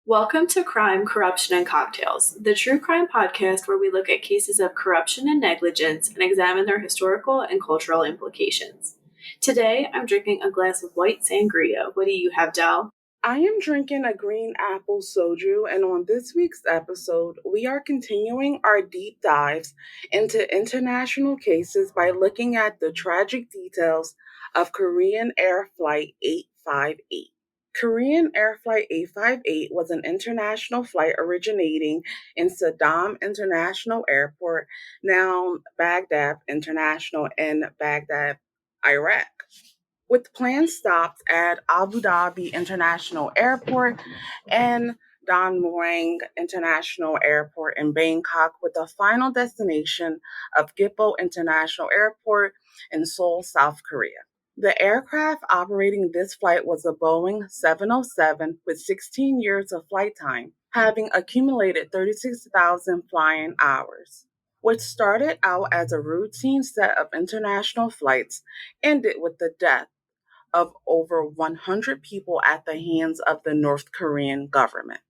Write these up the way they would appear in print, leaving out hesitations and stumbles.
Welcome to Crime, Corruption, and Cocktails, the true crime podcast where we look at cases of corruption and negligence and examine their historical and cultural implications. Today, I'm drinking a glass of white sangria. What do you have, Del? I am drinking a green apple soju, and on this week's episode, we are continuing our deep dives into international cases by looking at the tragic details of Korean Air Flight 858. Korean Air Flight 858 was an international flight originating in Saddam International Airport, now Baghdad International in Baghdad, Iraq. With planned stops at Abu Dhabi International Airport and Don Mueang International Airport in Bangkok, with a final destination of Gimpo International Airport in Seoul, South Korea. The aircraft operating this flight was a Boeing 707 with 16 years of flight time, having accumulated 36,000 flying hours. What started out as a routine set of international flights ended with the death of over 100 people at the hands of the North Korean government.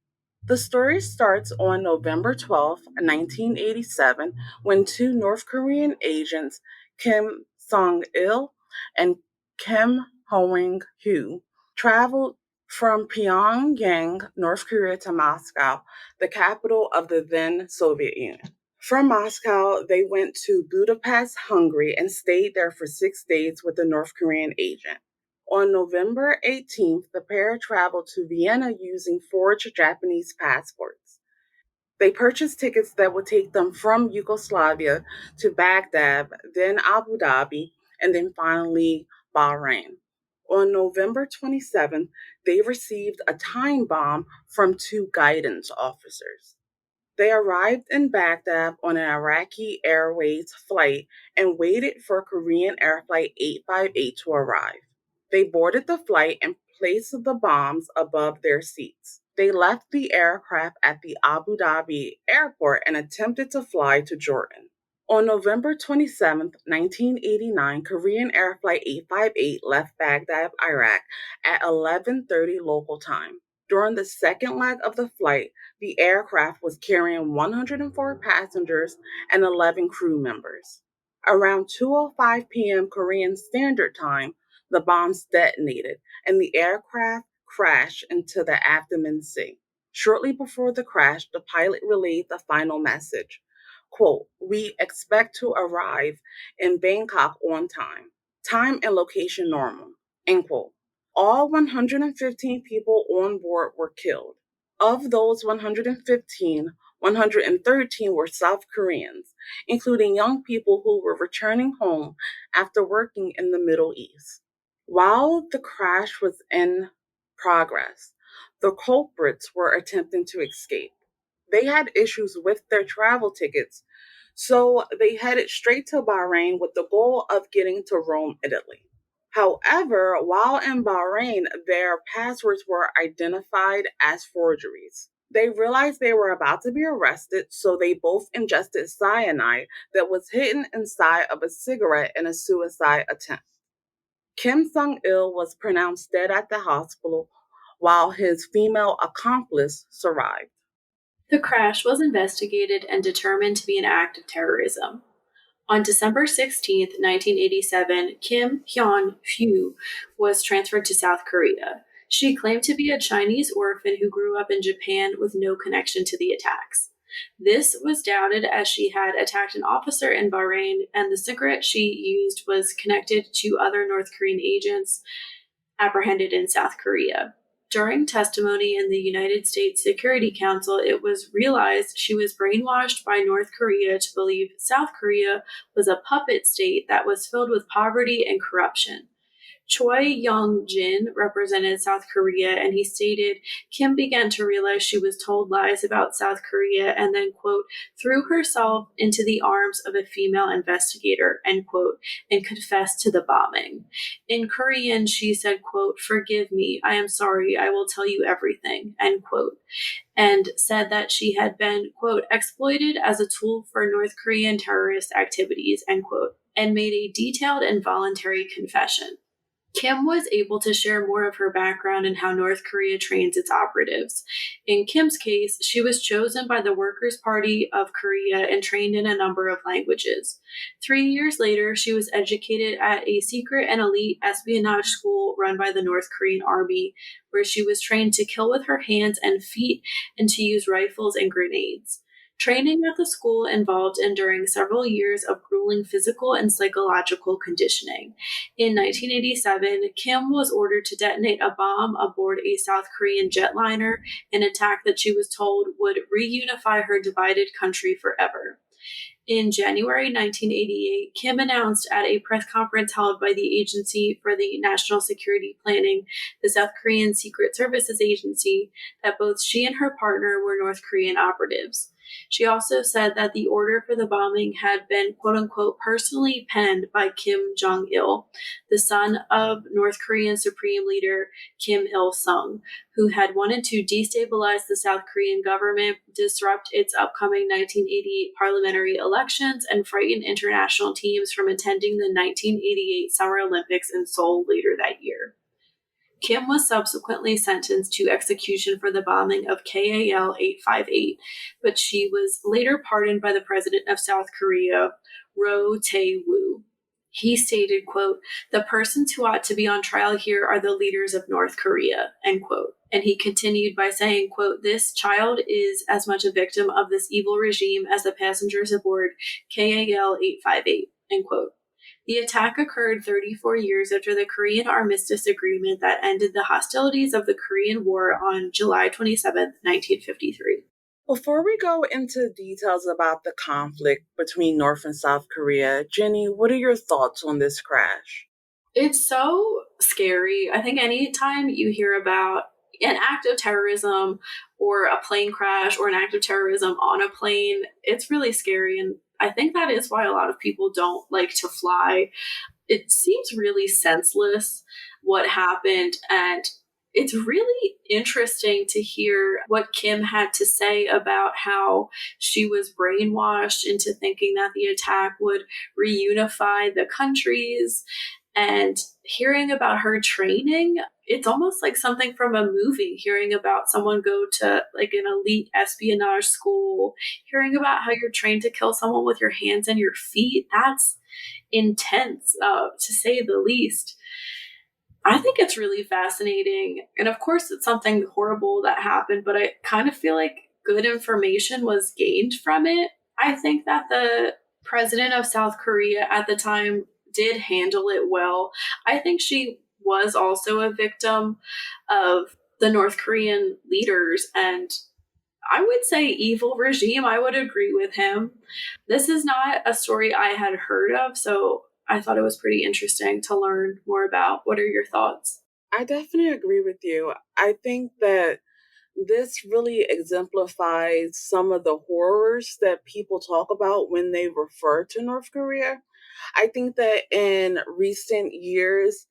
The story starts on November 12, 1987, when two North Korean agents, Kim Song-il and Kim Hoang-hoo, traveled from Pyongyang, North Korea to Moscow, the capital of the then Soviet Union. From Moscow, they went to Budapest, Hungary, and stayed there for 6 days with the North Korean agent. On November 18th, the pair traveled to Vienna using forged Japanese passports. They purchased tickets that would take them from Yugoslavia to Baghdad, then Abu Dhabi, and then finally Bahrain. On November 27th, they received a time bomb from two guidance officers. They arrived in Baghdad on an Iraqi Airways flight and waited for Korean Air Flight 858 to arrive. They boarded the flight and placed the bombs above their seats. They left the aircraft at the Abu Dhabi airport and attempted to fly to Jordan. On November 27, 1989, Korean Air Flight 858 left Baghdad, Iraq at 11:30 local time. During the second leg of the flight, the aircraft was carrying 104 passengers and 11 crew members. Around 2:05 p.m. Korean Standard Time, the bombs detonated and the aircraft crashed into the Abdomen Sea. Shortly before the crash, the pilot relayed the final message. Quote, "We expect to arrive in Bangkok on time. Time and location normal." End quote. All 115 people on board were killed. Of those 115, 113 were South Koreans, including young people who were returning home after working in the Middle East. While the crash was in progress, the culprits were attempting to escape. They had issues with their travel tickets, so they headed straight to Bahrain with the goal of getting to Rome, Italy. However, while in Bahrain, their passwords were identified as forgeries. They realized they were about to be arrested, so they both ingested cyanide that was hidden inside of a cigarette in a suicide attempt. Kim Song-il was pronounced dead at the hospital, while his female accomplice survived. The crash was investigated and determined to be an act of terrorism. On December 16, 1987, Kim Hyun-hoo was transferred to South Korea. She claimed to be a Chinese orphan who grew up in Japan with no connection to the attacks. This was doubted as she had attacked an officer in Bahrain, and the cigarette she used was connected to other North Korean agents apprehended in South Korea. During testimony in the United States Security Council, it was realized she was brainwashed by North Korea to believe South Korea was a puppet state that was filled with poverty and corruption. Choi Young-jin represented South Korea, and he stated, Kim began to realize she was told lies about South Korea and then, quote, threw herself into the arms of a female investigator, end quote, and confessed to the bombing. In Korean, she said, quote, forgive me, I am sorry, I will tell you everything, end quote, and said that she had been, quote, exploited as a tool for North Korean terrorist activities, end quote, and made a detailed and voluntary confession. Kim was able to share more of her background and how North Korea trains its operatives. In Kim's case, she was chosen by the Workers' Party of Korea and trained in a number of languages. 3 years later, she was educated at a secret and elite espionage school run by the North Korean Army, where she was trained to kill with her hands and feet and to use rifles and grenades. Training at the school involved enduring several years of grueling physical and psychological conditioning. In 1987, Kim was ordered to detonate a bomb aboard a South Korean jetliner, an attack that she was told would reunify her divided country forever. In January 1988, Kim announced at a press conference held by the Agency for the National Security Planning, the South Korean Secret Services Agency, that both she and her partner were North Korean operatives. She also said that the order for the bombing had been, quote unquote, personally penned by Kim Jong il, the son of North Korean Supreme Leader Kim Il sung, who had wanted to destabilize the South Korean government, disrupt its upcoming 1988 parliamentary elections, and frighten international teams from attending the 1988 Summer Olympics in Seoul later that year. Kim was subsequently sentenced to execution for the bombing of KAL 858, but she was later pardoned by the president of South Korea, Roh Tae-woo. He stated, quote, "The persons who ought to be on trial here are the leaders of North Korea," end quote. And he continued by saying, quote, "This child is as much a victim of this evil regime as the passengers aboard KAL 858," end quote. The attack occurred 34 years after the Korean Armistice Agreement that ended the hostilities of the Korean War on July 27, 1953. Before we go into details about the conflict between North and South Korea, Jenny, what are your thoughts on this crash? It's so scary. I think anytime you hear about an act of terrorism or a plane crash or an act of terrorism on a plane, it's really scary. And I think that is why a lot of people don't like to fly. It seems really senseless what happened. And it's really interesting to hear what Kim had to say about how she was brainwashed into thinking that the attack would reunify the countries, and hearing about her training. It's almost like something from a movie, hearing about someone go to like an elite espionage school, hearing about how you're trained to kill someone with your hands and your feet. That's intense, to say the least. I think it's really fascinating. And of course, it's something horrible that happened, but I kind of feel like good information was gained from it. I think that the president of South Korea at the time did handle it well. I think she was also a victim of the North Korean leaders and I would say evil regime. I would agree with him. This is not a story I had heard of, so I thought it was pretty interesting to learn more about. What are your thoughts? I definitely agree with you. I think that this really exemplifies some of the horrors that people talk about when they refer to North Korea. I think that in recent years,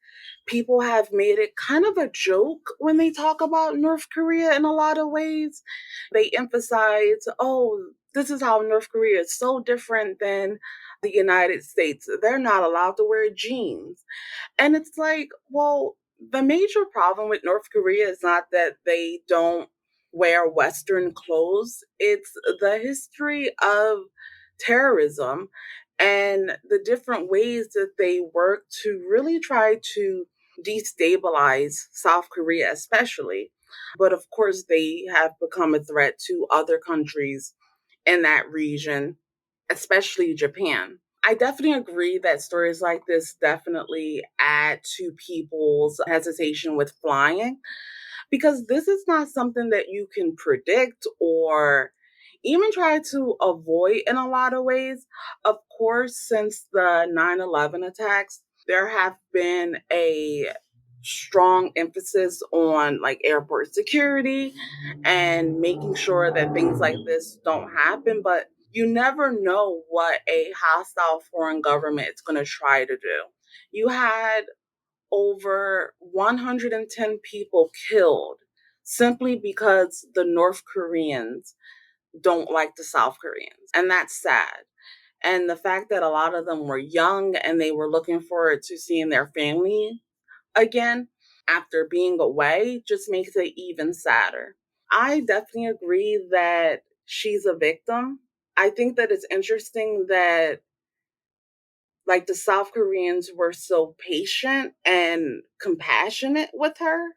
people have made it kind of a joke when they talk about North Korea in a lot of ways. They emphasize, oh, this is how North Korea is so different than the United States. They're not allowed to wear jeans. And it's like, well, the major problem with North Korea is not that they don't wear Western clothes, it's the history of terrorism and the different ways that they work to really try to destabilize South Korea, especially. But of course, they have become a threat to other countries in that region, especially Japan. I definitely agree that stories like this definitely add to people's hesitation with flying because this is not something that you can predict or even try to avoid in a lot of ways. Of course, since the 9/11 attacks, there have been a strong emphasis on like airport security and making sure that things like this don't happen, but you never know what a hostile foreign government is going to try to do. You had over 110 people killed simply because the North Koreans don't like the South Koreans. And that's sad. And the fact that a lot of them were young and they were looking forward to seeing their family again after being away just makes it even sadder. I definitely agree that she's a victim. I think that it's interesting that like the South Koreans were so patient and compassionate with her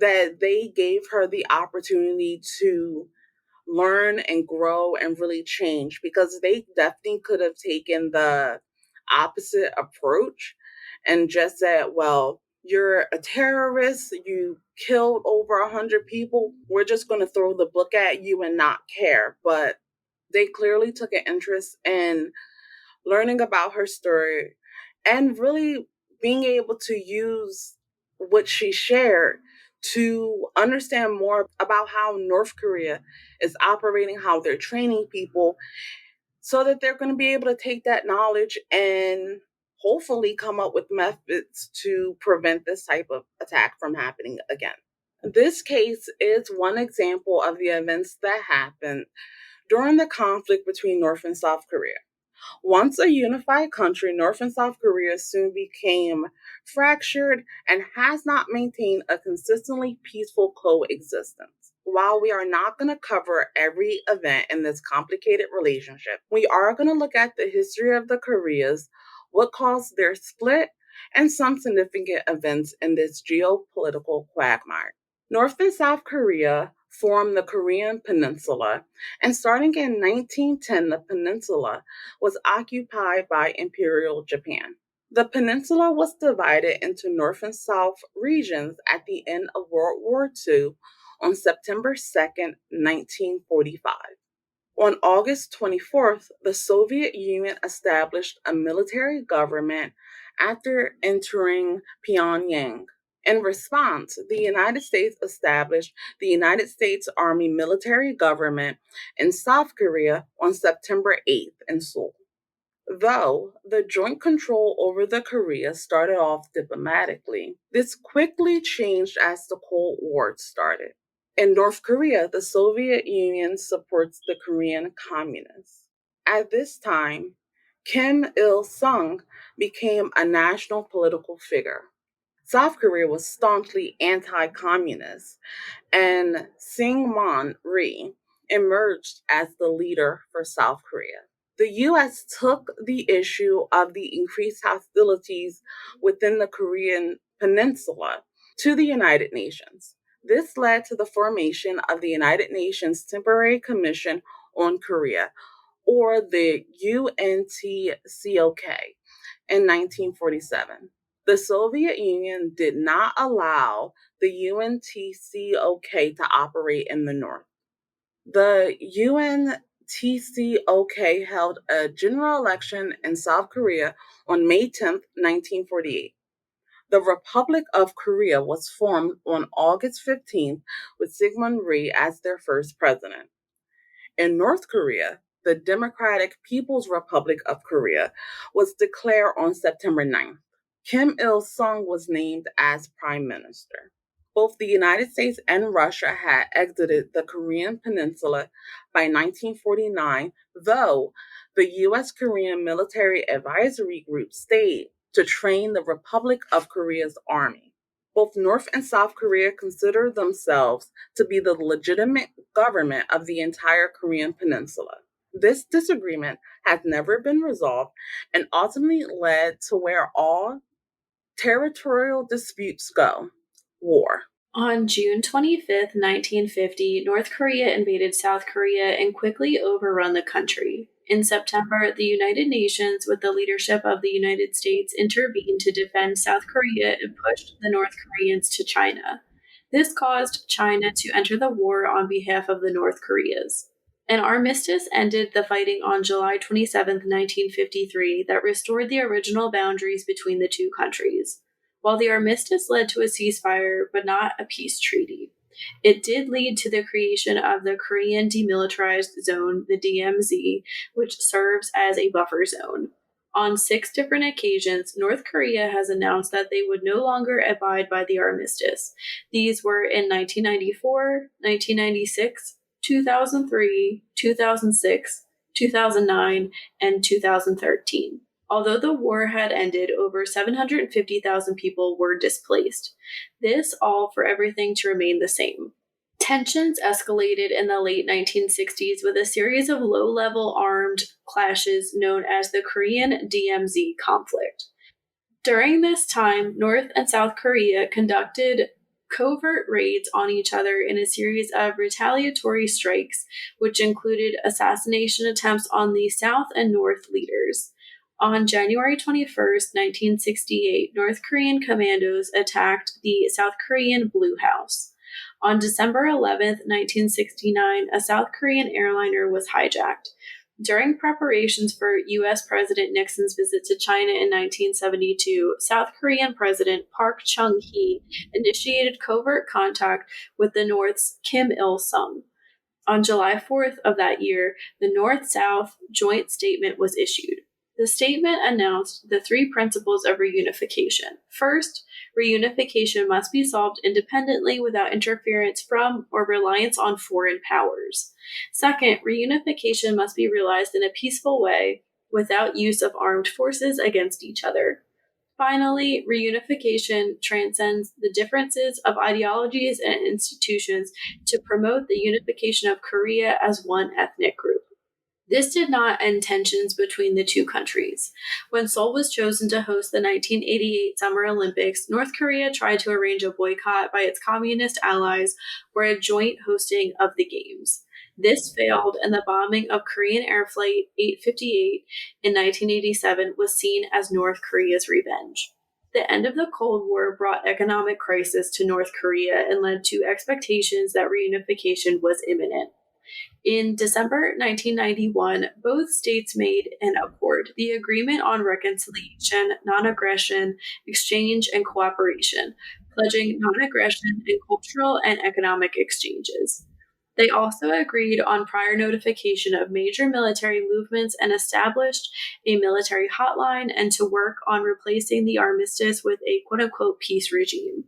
that they gave her the opportunity to learn and grow and really change, because they definitely could have taken the opposite approach and just said, well, you're a terrorist, you killed over 100 people, we're just going to throw the book at you and not care. But they clearly took an interest in learning about her story and really being able to use what she shared to understand more about how North Korea is operating, how they're training people, so that they're going to be able to take that knowledge and hopefully come up with methods to prevent this type of attack from happening again. This case is one example of the events that happened during the conflict between North and South Korea. Once a unified country, North and South Korea soon became fractured and has not maintained a consistently peaceful coexistence. While we are not going to cover every event in this complicated relationship, we are going to look at the history of the Koreas, what caused their split, and some significant events in this geopolitical quagmire. North and South Korea formed the Korean Peninsula, and starting in 1910, the peninsula was occupied by Imperial Japan. The peninsula was divided into North and South regions at the end of World War II on September 2nd, 1945. On August 24th, the Soviet Union established a military government after entering Pyongyang. In response, the United States established the United States Army military government in South Korea on September 8th in Seoul. Though the joint control over the Korea started off diplomatically, this quickly changed as the Cold War started. In North Korea, the Soviet Union supports the Korean Communists. At this time, Kim Il sung became a national political figure. South Korea was staunchly anti communist, and Syngman Rhee emerged as the leader for South Korea. The U.S. took the issue of the increased hostilities within the Korean peninsula to the United Nations. This led to the formation of the United Nations Temporary Commission on Korea, or the UNTCOK, in 1947. The Soviet Union did not allow the UNTCOK to operate in the North. The UNTCOK held a general election in South Korea on May 10th, 1948. The Republic of Korea was formed on August 15th with Syngman Rhee as their first president. In North Korea, the Democratic People's Republic of Korea was declared on September 9th. Kim Il sung was named as prime minister. Both the United States and Russia had exited the Korean peninsula by 1949, though the U.S. Korean Military Advisory Group stayed to train the Republic of Korea's army. Both North and South Korea consider themselves to be the legitimate government of the entire Korean peninsula. This disagreement has never been resolved and ultimately led to where all territorial disputes go: war. On June 25th, 1950, North Korea invaded South Korea and quickly overrun the country. In September, the United Nations, with the leadership of the United States, intervened to defend South Korea and pushed the North Koreans to China. This caused China to enter the war on behalf of the North Koreas. An armistice ended the fighting on July 27, 1953, that restored the original boundaries between the two countries. While the armistice led to a ceasefire but not a peace treaty, it did lead to the creation of the Korean Demilitarized Zone, the DMZ, which serves as a buffer zone. On 6 different occasions, North Korea has announced that they would no longer abide by the armistice. These were in 1994, 1996, 2003, 2006, 2009, and 2013. Although the war had ended, over 750,000 people were displaced. This all for everything to remain the same. Tensions escalated in the late 1960s with a series of low level armed clashes known as the Korean DMZ conflict. During this time, North and South Korea conducted covert raids on each other in a series of retaliatory strikes, which included assassination attempts on the South and North leaders. On January 21st, 1968, North Korean commandos attacked the South Korean Blue House. On December 11th, 1969, a South Korean airliner was hijacked. During preparations for U.S. President Nixon's visit to China in 1972, South Korean President Park Chung-hee initiated covert contact with the North's Kim Il-sung. On July 4th of that year, the North-South joint statement was issued. The statement announced the three principles of reunification. First, reunification must be solved independently without interference from or reliance on foreign powers. Second, reunification must be realized in a peaceful way without use of armed forces against each other. Finally, reunification transcends the differences of ideologies and institutions to promote the unification of Korea as one ethnic group. This did not end tensions between the two countries. When Seoul was chosen to host the 1988 Summer Olympics, North Korea tried to arrange a boycott by its communist allies or a joint hosting of the Games. This failed, and the bombing of Korean Air Flight 858 in 1987 was seen as North Korea's revenge. The end of the Cold War brought economic crisis to North Korea and led to expectations that reunification was imminent. In December 1991, both states made an accord, the Agreement on Reconciliation, Non-Aggression, Exchange, and Cooperation, pledging non-aggression in cultural and economic exchanges. They also agreed on prior notification of major military movements and established a military hotline and to work on replacing the armistice with a quote-unquote peace regime.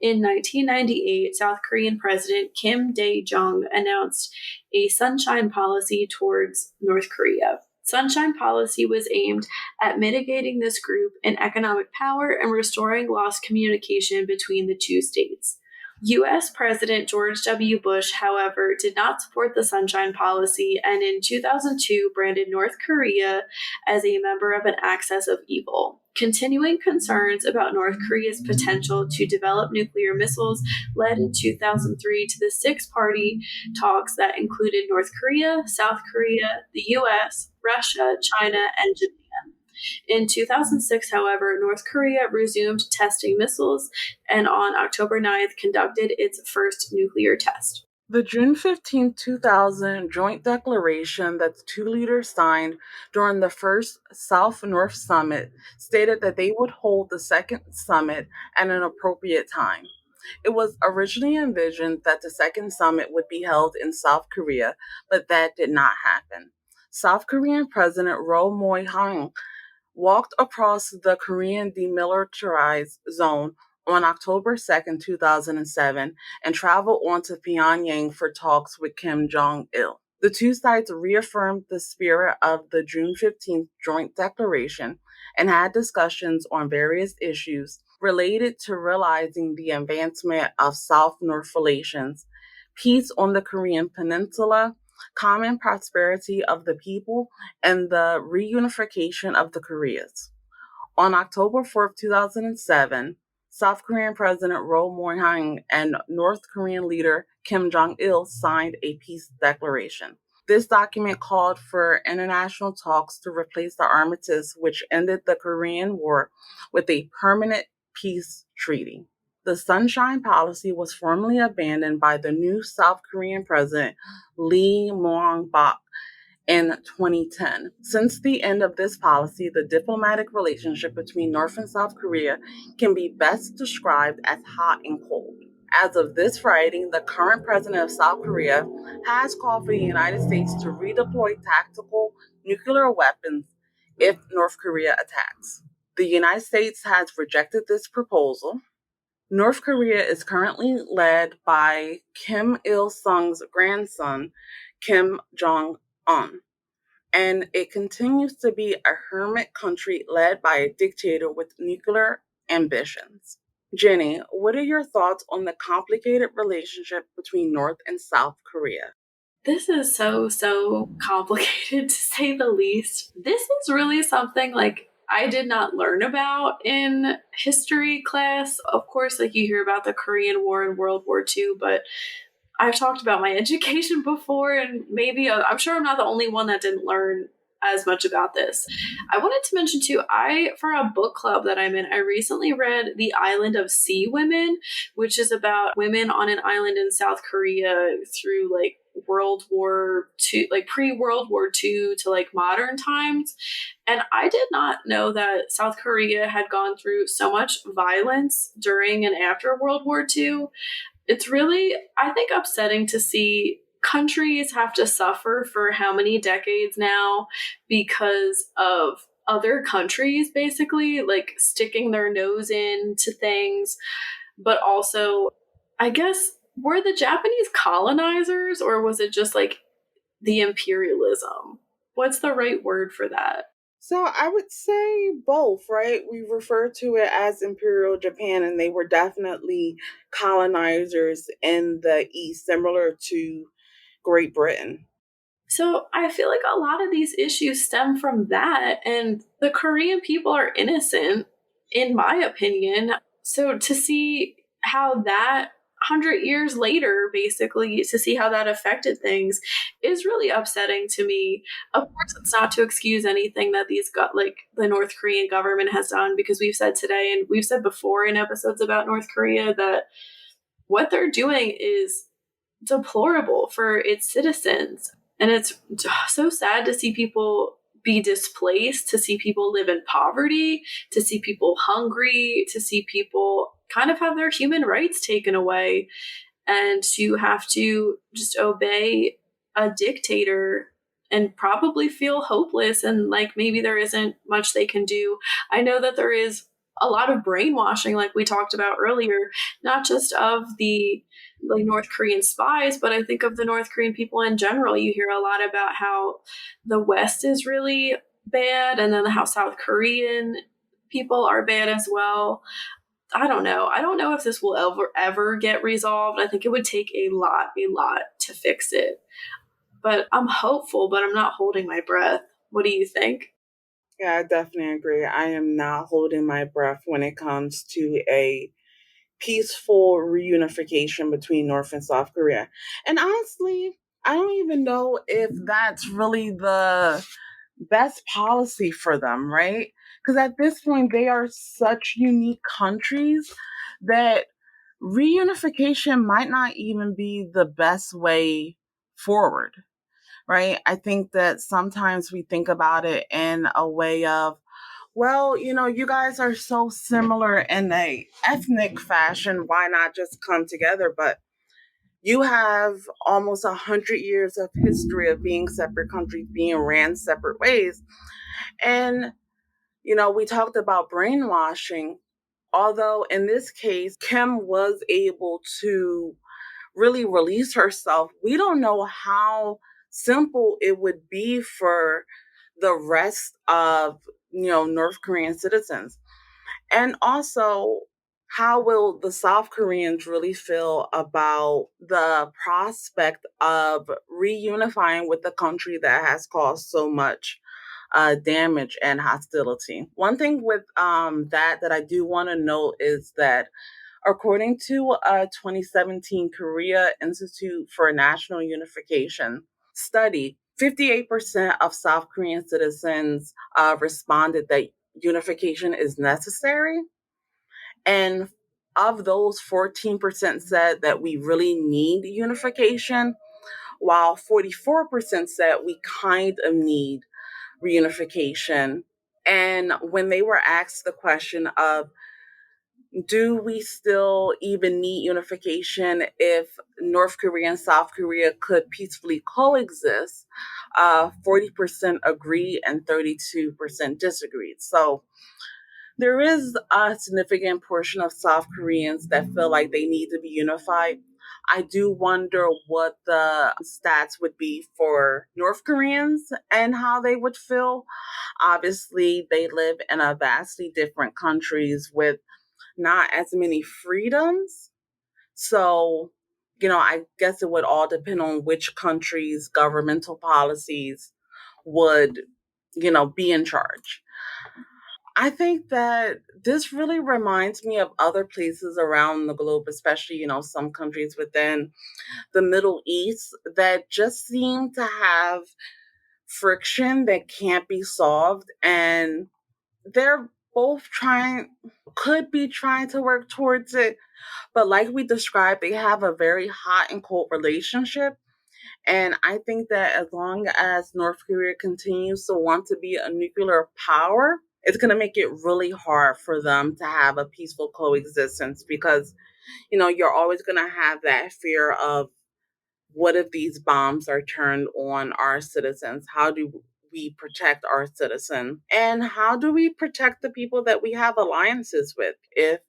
In 1998, South Korean President Kim Dae-jung announced a sunshine policy towards North Korea. Sunshine policy was aimed at mitigating this group in economic power and restoring lost communication between the two states. U.S. President George W. Bush, however, did not support the Sunshine Policy and in 2002 branded North Korea as a member of an axis of evil. Continuing concerns about North Korea's potential to develop nuclear missiles led in 2003 to the six-party talks that included North Korea, South Korea, the U.S., Russia, China, and Japan. In 2006, however, North Korea resumed testing missiles and on October 9th conducted its first nuclear test. The June 15, 2000 joint declaration that the two leaders signed during the first South North Summit stated that they would hold the second summit at an appropriate time. It was originally envisioned that the second summit would be held in South Korea, but that did not happen. South Korean President Roh Moo-hyung walked across the Korean demilitarized zone on October 2nd, 2007, and traveled on to Pyongyang for talks with Kim Jong il. The two sides reaffirmed the spirit of the June 15th Joint Declaration and had discussions on various issues related to realizing the advancement of South North relations, peace on the Korean Peninsula, common prosperity of the people, and the reunification of the Koreas. On October 4th, 2007, South Korean President Roh Moo-hyung and North Korean leader Kim Jong-il signed a peace declaration. This document called for international talks to replace the armistice which ended the Korean War with a permanent peace treaty. The Sunshine Policy was formally abandoned by the new South Korean President Lee Myung-bak in 2010. Since the end of this policy, the diplomatic relationship between North and South Korea can be best described as hot and cold. As of this writing, the current president of South Korea has called for the United States to redeploy tactical nuclear weapons if North Korea attacks. The United States has rejected this proposal. North Korea is currently led by Kim Il-sung's grandson, Kim Jong-un, and it continues to be a hermit country led by a dictator with nuclear ambitions. Jenny, what are your thoughts on the complicated relationship between North and South Korea? This is so complicated to say the least. This is really something like I did not learn about in history class. Of course, like you hear about the Korean War and World War II, but I've talked about my education before, and maybe I'm sure I'm not the only one that didn't learn as much about this. I wanted to mention too, for a book club that I'm in, I recently read The Island of Sea Women, which is about women on an island in South Korea through like World War II, like pre-World War II to like modern times. And I did not know that South Korea had gone through so much violence during and after World War II. It's really, I think, upsetting to see countries have to suffer for how many decades now because of other countries basically like sticking their nose into things. But also, I guess, were the Japanese colonizers or was it just like the imperialism? What's the right word for that? So I would say both, right? We refer to it as Imperial Japan, and they were definitely colonizers in the East, similar to Great Britain. So I feel like a lot of these issues stem from that, and the Korean people are innocent, in my opinion. So to see how that 100 years later, basically, to see how that affected things is really upsetting to me. Of course, it's not to excuse anything that these got like the North Korean government has done, because we've said today and we've said before in episodes about North Korea that what they're doing is deplorable for its citizens. And it's so sad to see people be displaced, to see people live in poverty, to see people hungry, to see people kind of have their human rights taken away, and to have to just obey a dictator and probably feel hopeless and like maybe there isn't much they can do. I know that there is a lot of brainwashing, like we talked about earlier, not just of the like North Korean spies, but I think of the North Korean people in general. You hear a lot about how the West is really bad, and then how South Korean people are bad as well. I don't know. I don't know if this will ever get resolved. I think it would take a lot to fix it. But I'm hopeful, but I'm not holding my breath. What do you think? Yeah, I definitely agree. I am not holding my breath when it comes to a peaceful reunification between North and South Korea. And honestly, I don't even know if that's really the best policy for them, right? Because at this point, they are such unique countries that reunification might not even be the best way forward, right? I think that sometimes we think about it in a way of, well, you guys are so similar in a ethnic fashion. Why not just come together? But you have almost 100 years of history of being separate countries, being ran separate ways. And, we talked about brainwashing. Although in this case, Kim was able to really release herself, we don't know how simple it would be for the rest of, North Korean citizens. And also, how will the South Koreans really feel about the prospect of reunifying with a country that has caused so much damage and hostility? One thing with that I do want to note is that according to a 2017 Korea Institute for National Unification study, 58% of South Korean citizens responded that unification is necessary. And of those, 14% said that we really need unification, while 44% said we kind of need reunification. And when they were asked the question of, do we still even need unification if North Korea and South Korea could peacefully coexist? 40% agreed and 32% disagreed. So There is a significant portion of South Koreans that feel like they need to be unified. I do wonder what the stats would be for North Koreans and how they would feel. Obviously, they live in a vastly different countries with not as many freedoms. So, I guess it would all depend on which country's governmental policies would, be in charge. I think that this really reminds me of other places around the globe, especially, some countries within the Middle East that just seem to have friction that can't be solved. And they're both could be trying to work towards it. But like we described, they have a very hot and cold relationship. And I think that as long as North Korea continues to want to be a nuclear power, it's going to make it really hard for them to have a peaceful coexistence because, you're always going to have that fear of what if these bombs are turned on our citizens? How do we protect our citizens? And how do we protect the people that we have alliances with? If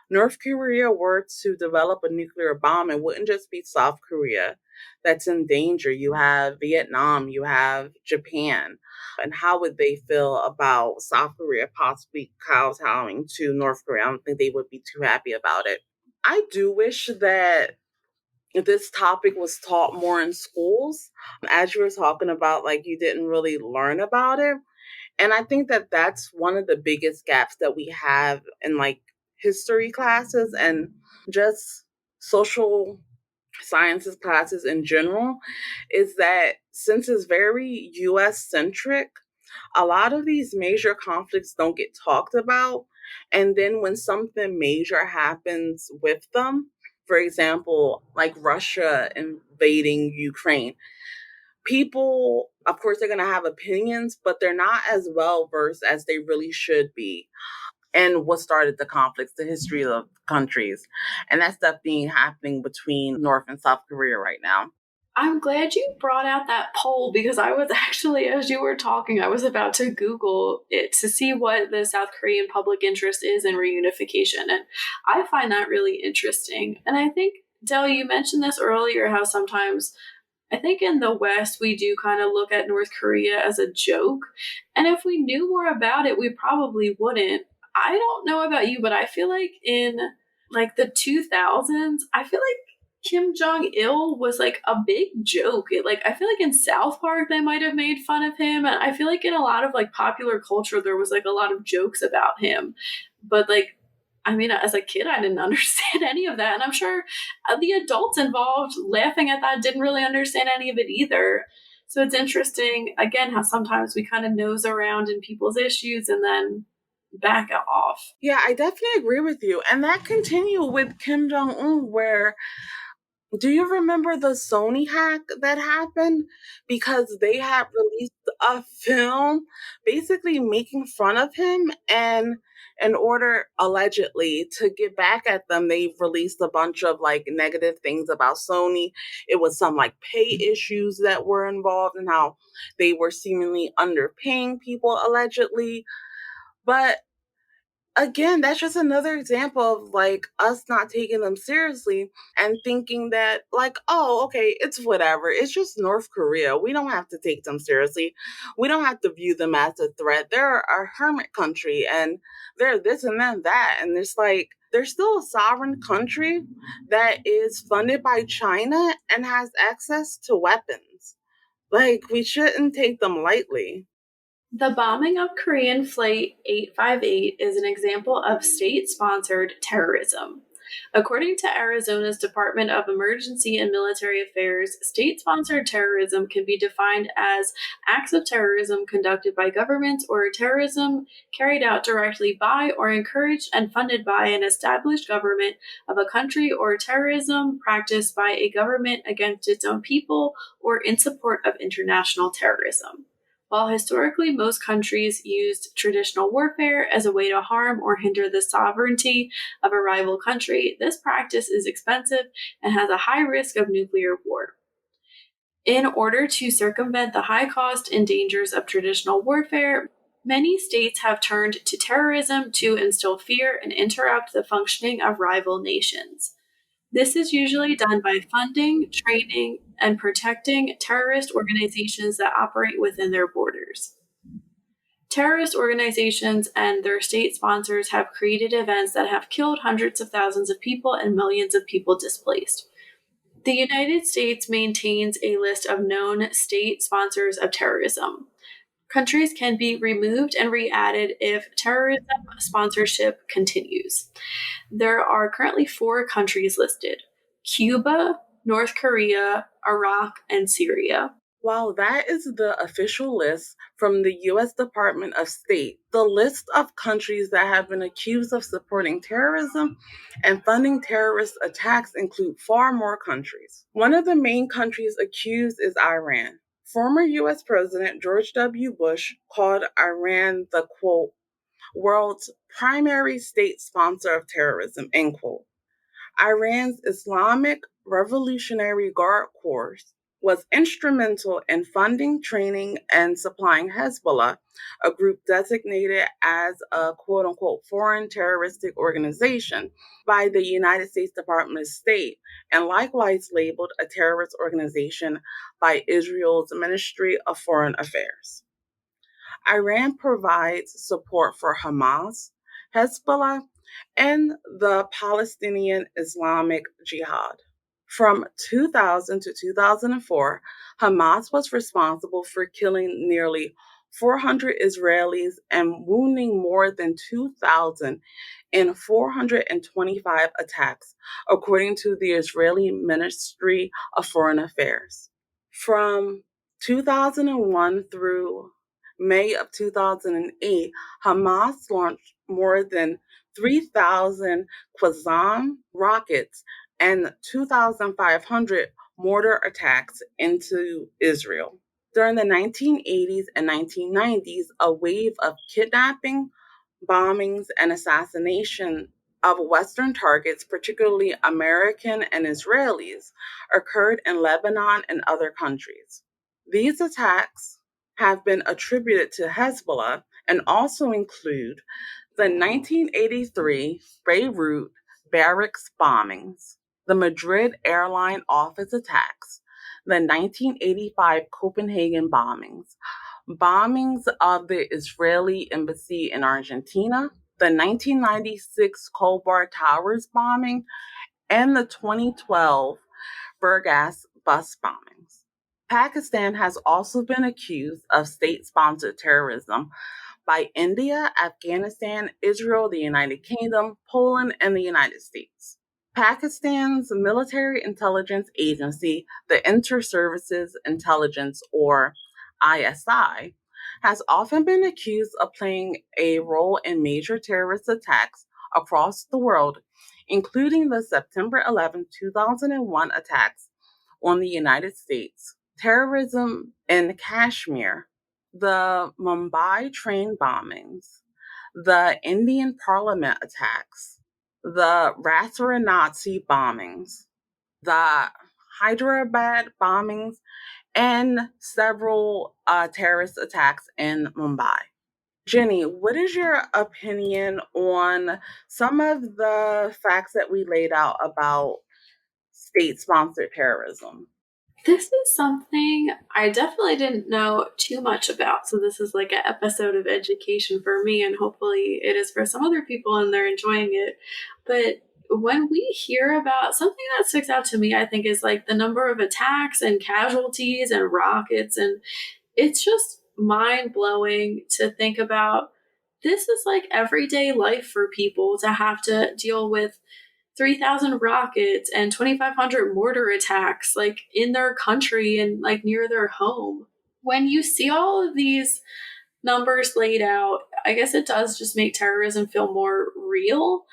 North Korea were to develop a nuclear bomb, it wouldn't just be South Korea that's in danger. You have Vietnam, you have Japan. And how would they feel about South Korea possibly kowtowing to North Korea? I don't think they would be too happy about it. I do wish that this topic was taught more in schools. As you were talking about, like, you didn't really learn about it. And I think that that's one of the biggest gaps that we have in like history classes and just social sciences classes in general is that since it's very US centric, a lot of these major conflicts don't get talked about. And then when something major happens with them, for example, like Russia invading Ukraine, people, of course, they're going to have opinions, but they're not as well versed as they really should be. And what started the conflicts, the history of countries. And that's definitely happening between North and South Korea right now. I'm glad you brought out that poll because I was actually, as you were talking, I was about to Google it to see what the South Korean public interest is in reunification. And I find that really interesting. And I think, Del, you mentioned this earlier how sometimes I think in the West, we do kind of look at North Korea as a joke. And if we knew more about it, we probably wouldn't. I don't know about you, but I feel like in like the 2000s, I feel like Kim Jong Il was like a big joke. Like I feel like in South Park they might have made fun of him, and I feel like in a lot of like popular culture there was like a lot of jokes about him. But like I mean, as a kid, I didn't understand any of that. And I'm sure the adults involved laughing at that didn't really understand any of it either. So it's interesting, again, how sometimes we kind of nose around in people's issues and then back off. Yeah, I definitely agree with you. And that continued with Kim Jong Un, where do you remember the Sony hack that happened? Because they had released a film basically making fun of him. And in order, allegedly, to get back at them, they released a bunch of like negative things about Sony. It was some like pay issues that were involved and how they were seemingly underpaying people, allegedly. But again, that's just another example of like us not taking them seriously and thinking that like, oh, okay, it's whatever. It's just North Korea. We don't have to take them seriously. We don't have to view them as a threat. They're a hermit country and they're this and then that. And it's like they're still a sovereign country that is funded by China and has access to weapons. Like we shouldn't take them lightly. The bombing of Korean Flight 858 is an example of state sponsored terrorism. According to Arizona's Department of Emergency and Military Affairs, state sponsored terrorism can be defined as acts of terrorism conducted by governments or terrorism carried out directly by or encouraged and funded by an established government of a country or terrorism practiced by a government against its own people or in support of international terrorism. While historically most countries used traditional warfare as a way to harm or hinder the sovereignty of a rival country, this practice is expensive and has a high risk of nuclear war. In order to circumvent the high cost and dangers of traditional warfare, Many states have turned to terrorism to instill fear and interrupt the functioning of rival nations. This is usually done by funding, training, and protecting terrorist organizations that operate within their borders. Terrorist organizations and their state sponsors have created events that have killed hundreds of thousands of people and millions of people displaced. The United States maintains a list of known state sponsors of terrorism. Countries can be removed and re added if terrorism sponsorship continues. There are currently 4 countries listed: Cuba, North Korea, Iraq, and Syria. While that is the official list from the U.S. Department of State, the list of countries that have been accused of supporting terrorism and funding terrorist attacks include far more countries. One of the main countries accused is Iran. Former U.S. President George W. Bush called Iran the quote, world's primary state sponsor of terrorism, end quote. Iran's Islamic Revolutionary Guard Corps was instrumental in funding, training, and supplying Hezbollah, a group designated as a quote unquote foreign terroristic organization by the United States Department of State, and likewise labeled a terrorist organization by Israel's Ministry of Foreign Affairs. Iran provides support for Hamas, Hezbollah, and the Palestinian Islamic Jihad. From 2000 to 2004, Hamas was responsible for killing nearly 400 Israelis and wounding more than 2,000 in 425 attacks, according to the Israeli Ministry of Foreign Affairs. From 2001 through May of 2008, Hamas launched more than 3,000 Qassam rockets and 2,500 mortar attacks into Israel. During the 1980s and 1990s, a wave of kidnapping, bombings, and assassination of Western targets, particularly American and Israelis, occurred in Lebanon and other countries. These attacks have been attributed to Hezbollah and also include the 1983 Beirut barracks bombings, the Madrid airline office attacks, the 1985 Copenhagen bombings of the Israeli embassy in Argentina, the 1996 Kobar Towers bombing, and the 2012 Burgas bus bombings. Pakistan has also been accused of state sponsored terrorism by India, Afghanistan, Israel, the United Kingdom, Poland, and the United States. Pakistan's military intelligence agency, the Inter-Services Intelligence, or ISI, has often been accused of playing a role in major terrorist attacks across the world, including the September 11, 2001 attacks on the United States, terrorism in Kashmir, the Mumbai train bombings, the Indian parliament attacks, the Varanasi bombings, the Hyderabad bombings, and several terrorist attacks in Mumbai. Jenny, what is your opinion on some of the facts that we laid out about state sponsored terrorism? This is something I definitely didn't know too much about. So, this is like an episode of education for me, and hopefully, it is for some other people and they're enjoying it. But when we hear about something that sticks out to me, I think is like the number of attacks and casualties and rockets. And it's just mind blowing to think about. This is like everyday life for people to have to deal with 3,000 rockets and 2,500 mortar attacks like in their country and like near their home. When you see all of these numbers laid out, I guess it does just make terrorism feel more real.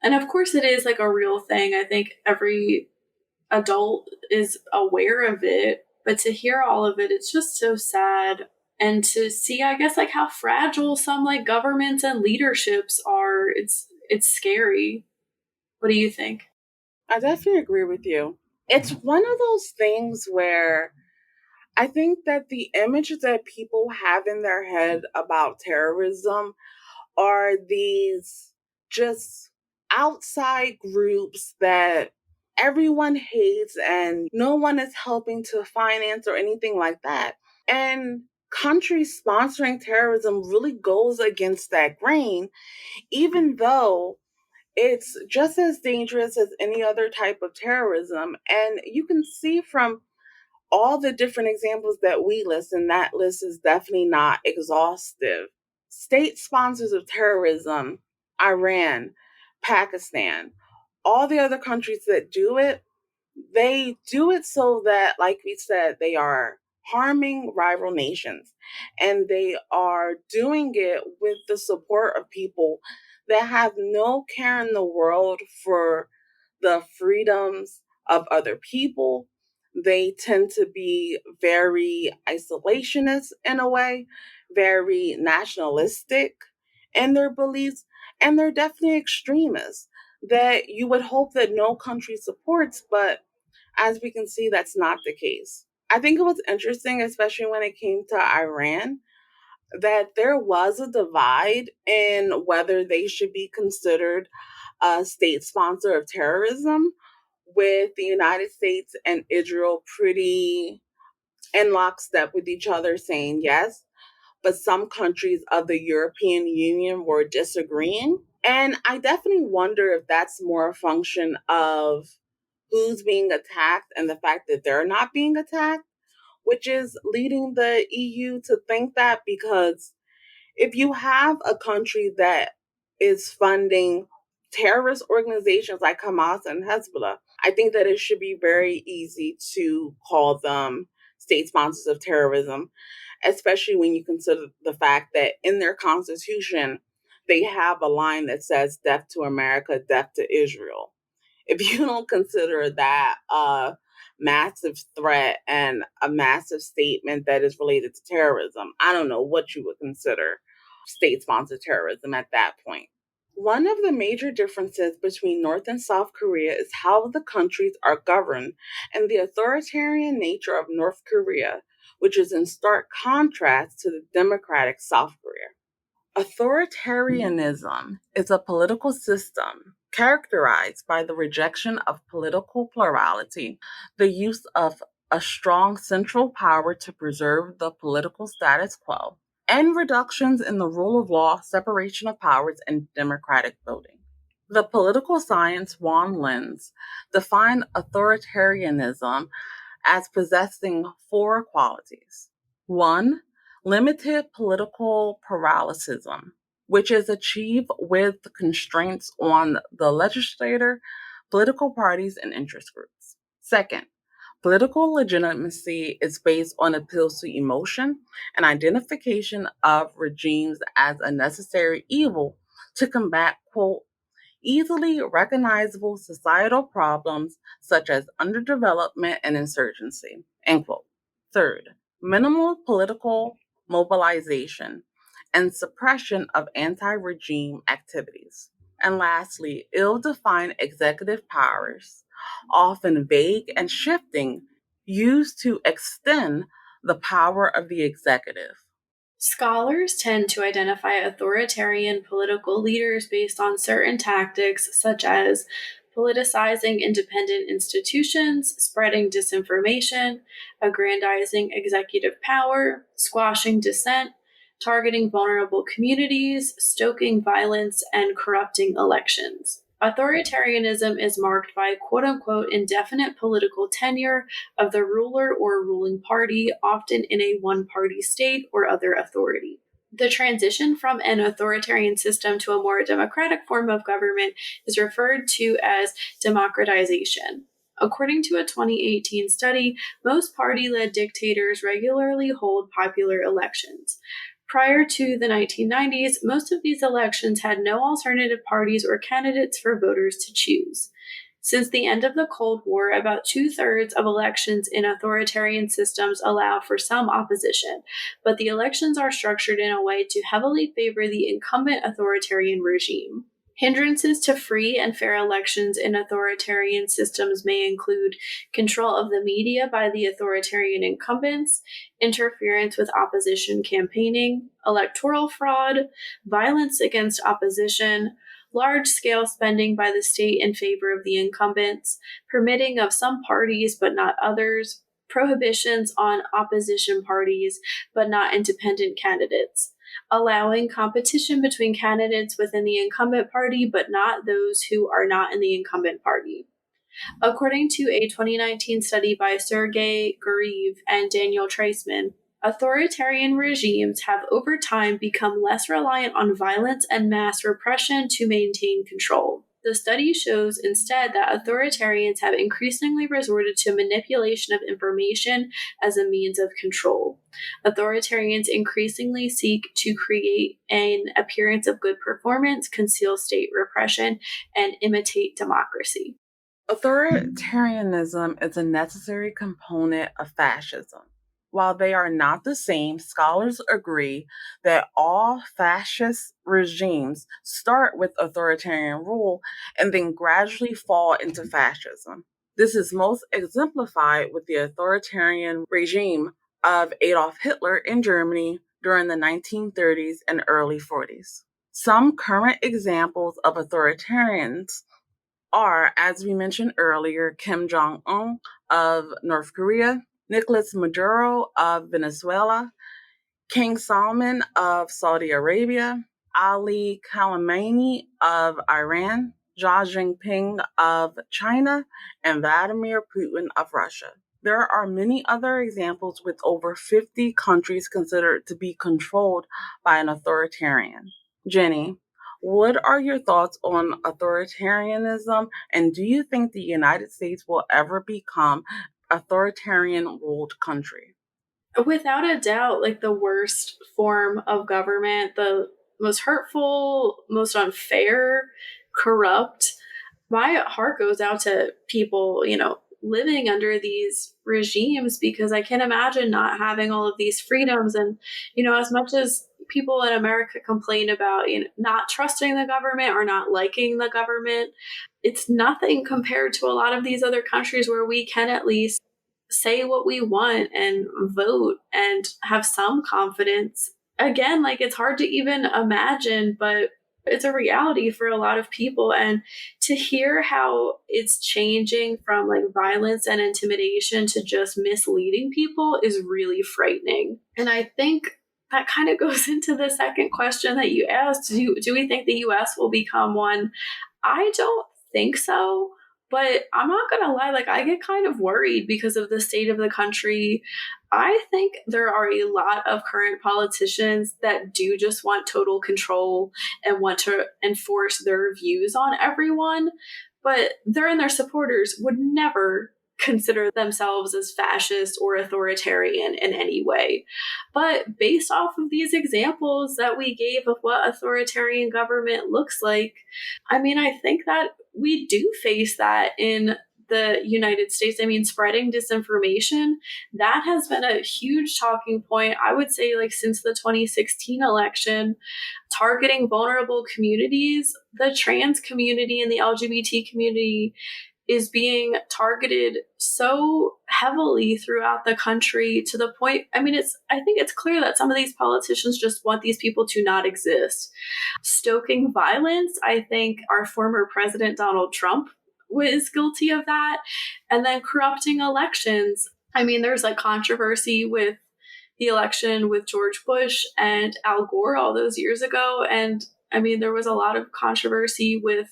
And of course, it is like a real thing. I think every adult is aware of it. But to hear all of it, it's just so sad. And to see, I guess, like how fragile some like governments and leaderships are, it's scary. What do you think? I definitely agree with you. It's one of those things where I think that the image that people have in their head about terrorism are these just outside groups that everyone hates and no one is helping to finance or anything like that. And countries sponsoring terrorism really goes against that grain, even though it's just as dangerous as any other type of terrorism. And you can see from all the different examples that we list, and that list is definitely not exhaustive. State sponsors of terrorism, Iran, Pakistan, all the other countries that do it, they do it so that, like we said, they are harming rival nations. And they are doing it with the support of people that have no care in the world for the freedoms of other people. They tend to be very isolationist in a way, very nationalistic in their beliefs, and they're definitely extremists that you would hope that no country supports, but as we can see, that's not the case. I think it was interesting, especially when it came to Iran, that there was a divide in whether they should be considered a state sponsor of terrorism, with the United States and Israel pretty in lockstep with each other saying yes, but some countries of the European Union were disagreeing. And I definitely wonder if that's more a function of who's being attacked and the fact that they're not being attacked, which is leading the EU to think that, because if you have a country that is funding terrorist organizations like Hamas and Hezbollah, I think that it should be very easy to call them state sponsors of terrorism, especially when you consider the fact that in their constitution, they have a line that says death to America, death to Israel. If you don't consider that a massive threat and a massive statement that is related to terrorism, I don't know what you would consider state sponsored terrorism at that point. One of the major differences between North and South Korea is how the countries are governed and the authoritarian nature of North Korea, which is in stark contrast to the democratic South Korea. Authoritarianism is a political system characterized by the rejection of political plurality, the use of a strong central power to preserve the political status quo, and reductions in the rule of law, separation of powers, and democratic voting. The political science Juan Lens defined authoritarianism as possessing four qualities. One, limited political pluralism, which is achieved with constraints on the legislator, political parties, and interest groups. Second, political legitimacy is based on appeals to emotion and identification of regimes as a necessary evil to combat, quote, easily recognizable societal problems such as underdevelopment and insurgency, end quote. Third, minimal political mobilization and suppression of anti-regime activities. And lastly, ill-defined executive powers, often vague and shifting, used to extend the power of the executive. Scholars tend to identify authoritarian political leaders based on certain tactics, such as politicizing independent institutions, spreading disinformation, aggrandizing executive power, squashing dissent, targeting vulnerable communities, stoking violence, and corrupting elections. Authoritarianism is marked by quote unquote indefinite political tenure of the ruler or ruling party, often in a one party state or other authority. The transition from an authoritarian system to a more democratic form of government is referred to as democratization. According to a 2018 study, most party led dictators regularly hold popular elections. Prior to the 1990s, most of these elections had no alternative parties or candidates for voters to choose. Since the end of the Cold War, about two-thirds of elections in authoritarian systems allow for some opposition, but the elections are structured in a way to heavily favor the incumbent authoritarian regime. Hindrances to free and fair elections in authoritarian systems may include control of the media by the authoritarian incumbents, interference with opposition campaigning, electoral fraud, violence against opposition, large scale spending by the state in favor of the incumbents, permitting of some parties but not others, prohibitions on opposition parties but not independent candidates, allowing competition between candidates within the incumbent party, but not those who are not in the incumbent party. According to a 2019 study by Sergei Guriev and Daniel Treisman, authoritarian regimes have over time become less reliant on violence and mass repression to maintain control. The study shows instead that authoritarians have increasingly resorted to manipulation of information as a means of control. Authoritarians increasingly seek to create an appearance of good performance, conceal state repression, and imitate democracy. Authoritarianism is a necessary component of fascism. While they are not the same, scholars agree that all fascist regimes start with authoritarian rule and then gradually fall into fascism. This is most exemplified with the authoritarian regime of Adolf Hitler in Germany during the 1930s and early 40s. Some current examples of authoritarians are, as we mentioned earlier, Kim Jong un of North Korea, Nicolas Maduro of Venezuela, King Salman of Saudi Arabia, Ali Khamenei of Iran, Xi Jinping of China, and Vladimir Putin of Russia. There are many other examples with over 50 countries considered to be controlled by an authoritarian. Jenny, what are your thoughts on authoritarianism, and do you think the United States will ever become authoritarian ruled country? Without a doubt, like the worst form of government, the most hurtful, most unfair, corrupt. My heart goes out to people, living under these regimes because I can imagine not having all of these freedoms. And, as much as people in America complain about, not trusting the government or not liking the government, it's nothing compared to a lot of these other countries where we can at least say what we want and vote and have some confidence. Again, like it's hard to even imagine, but it's a reality for a lot of people. And to hear how it's changing from like violence and intimidation to just misleading people is really frightening. And I think that kind of goes into the second question that you asked. Do we think the US will become one? I don't think so. But I'm not going to lie, like, I get kind of worried because of the state of the country. I think there are a lot of current politicians that do just want total control and want to enforce their views on everyone. But their and their supporters would never consider themselves as fascist or authoritarian in any way. But based off of these examples that we gave of what authoritarian government looks like, I mean, I think that we do face that in the United States. I mean, spreading disinformation, that has been a huge talking point, I would say, like since the 2016 election, targeting vulnerable communities, the trans community and the LGBT community is being targeted so heavily throughout the country to the point, I mean, I think it's clear that some of these politicians just want these people to not exist. Stoking violence, I think our former president Donald Trump was guilty of that. And then corrupting elections. I mean, there's like controversy with the election with George Bush and Al Gore all those years ago. And I mean, there was a lot of controversy with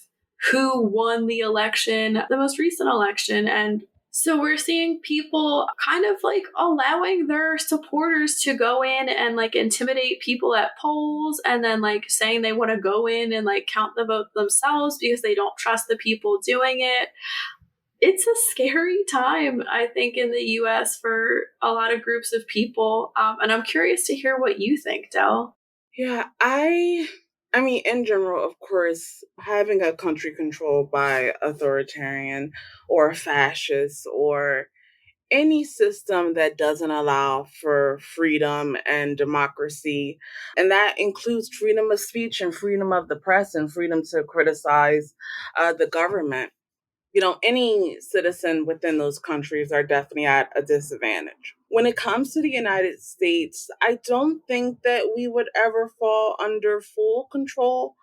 who won the election, the most recent election. And so we're seeing people kind of like allowing their supporters to go in and like intimidate people at polls and then like saying they want to go in and like count the vote themselves because they don't trust the people doing it. It's a scary time, I think, in the US for a lot of groups of people. And I'm curious to hear what you think, Del. Yeah, I mean in general, of course, having a country controlled by authoritarian or fascist or any system that doesn't allow for freedom and democracy, and that includes freedom of speech and freedom of the press and freedom to criticize the government. Any citizen within those countries are definitely at a disadvantage. When it comes to the United States, I don't think that we would ever fall under full control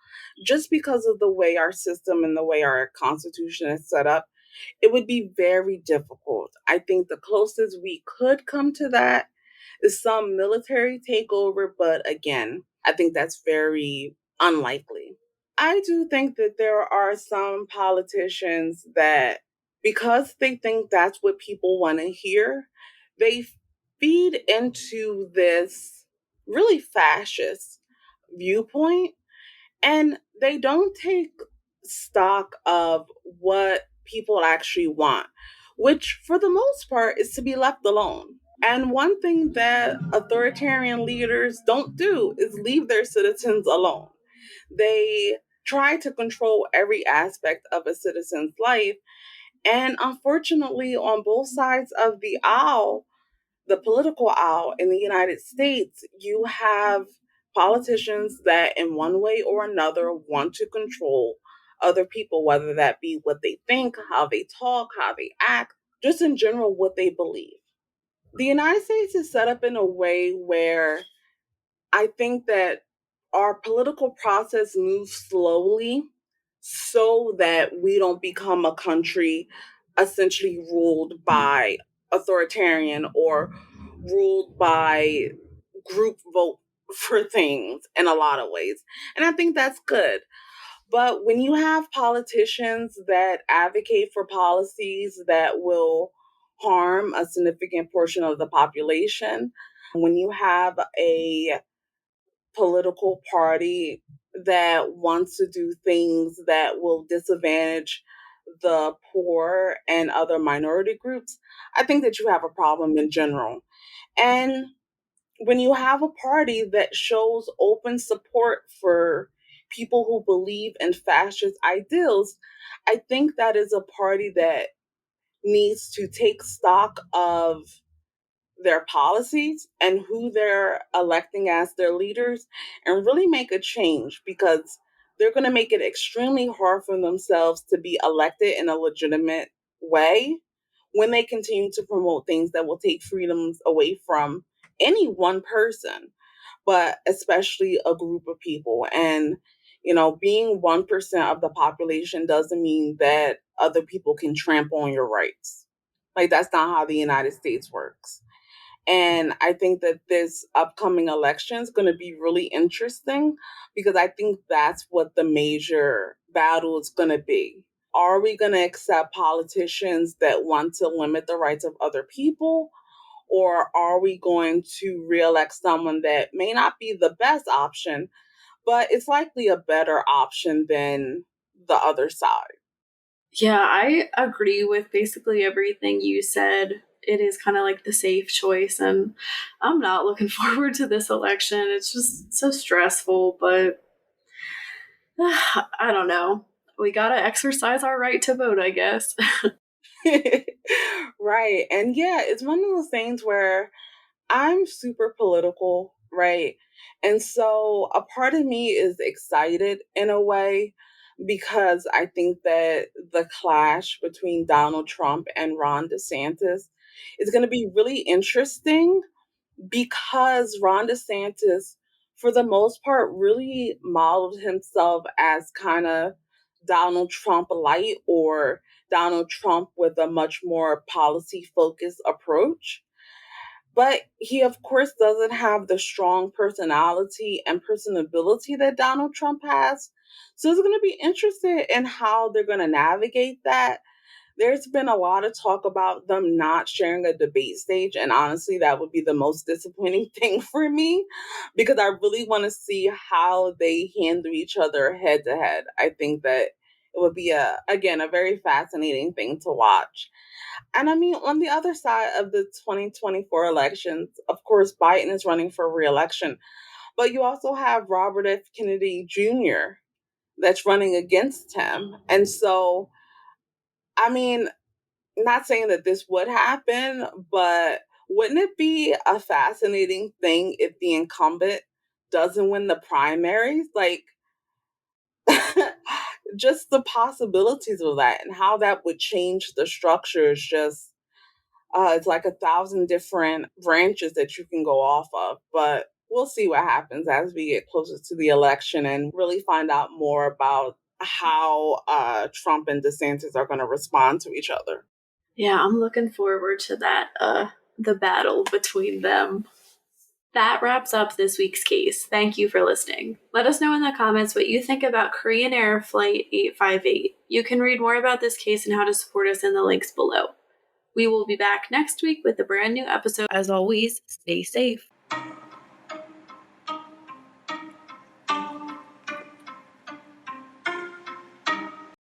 just because of the way our system and the way our constitution is set up. It would be very difficult. I think the closest we could come to that is some military takeover, but again, I think that's very unlikely. I do think that there are some politicians that, because they think that's what people want to hear, they feed into this really fascist viewpoint, and they don't take stock of what people actually want, which for the most part is to be left alone. And one thing that authoritarian leaders don't do is leave their citizens alone. They try to control every aspect of a citizen's life. And unfortunately, on both sides of the aisle, the political aisle in the United States, you have politicians that, in one way or another, want to control other people, whether that be what they think, how they talk, how they act, just in general, what they believe. The United States is set up in a way where I think that our political process moves slowly so that we don't become a country essentially ruled by authoritarian or ruled by group vote for things in a lot of ways. And I think that's good. But when you have politicians that advocate for policies that will harm a significant portion of the population, when you have a political party that wants to do things that will disadvantage the poor and other minority groups, I think that you have a problem in general. And when you have a party that shows open support for people who believe in fascist ideals, I think that is a party that needs to take stock of their policies and who they're electing as their leaders and really make a change, because they're going to make it extremely hard for themselves to be elected in a legitimate way when they continue to promote things that will take freedoms away from any one person, but especially a group of people. And, being 1% of the population doesn't mean that other people can trample on your rights. Like, that's not how the United States works. And I think that this upcoming election is going to be really interesting because I think that's what the major battle is going to be. Are we going to accept politicians that want to limit the rights of other people? Or are we going to reelect someone that may not be the best option, but it's likely a better option than the other side? Yeah, I agree with basically everything you said. It is kind of like the safe choice, and I'm not looking forward to this election. It's just so stressful, but I don't know. We got to exercise our right to vote, I guess. Right. And yeah, it's one of those things where I'm super political, right? And so a part of me is excited in a way because I think that the clash between Donald Trump and Ron DeSantis is going to be really interesting because Ron DeSantis, for the most part, really modeled himself as kind of Donald Trump light or Donald Trump with a much more policy focused approach. But he, of course, doesn't have the strong personality and personability that Donald Trump has. So it's going to be interested in how they're going to navigate that. There's been a lot of talk about them not sharing a debate stage. And honestly, that would be the most disappointing thing for me because I really want to see how they handle each other head to head. I think that it would be, again, a very fascinating thing to watch. And I mean, on the other side of the 2024 elections, of course, Biden is running for reelection, but you also have Robert F. Kennedy Jr. that's running against him. And so, I mean, not saying that this would happen, but wouldn't it be a fascinating thing if the incumbent doesn't win the primaries? Like, just the possibilities of that and how that would change the structure is just it's like 1,000 different branches that you can go off of. But we'll see what happens as we get closer to the election and really find out more about how Trump and DeSantis are going to respond to each other. Yeah, I'm looking forward to that, the battle between them. That wraps up this week's case. Thank you for listening. Let us know in the comments what you think about Korean Air Flight 858. You can read more about this case and how to support us in the links below. We will be back next week with a brand new episode. As always, stay safe.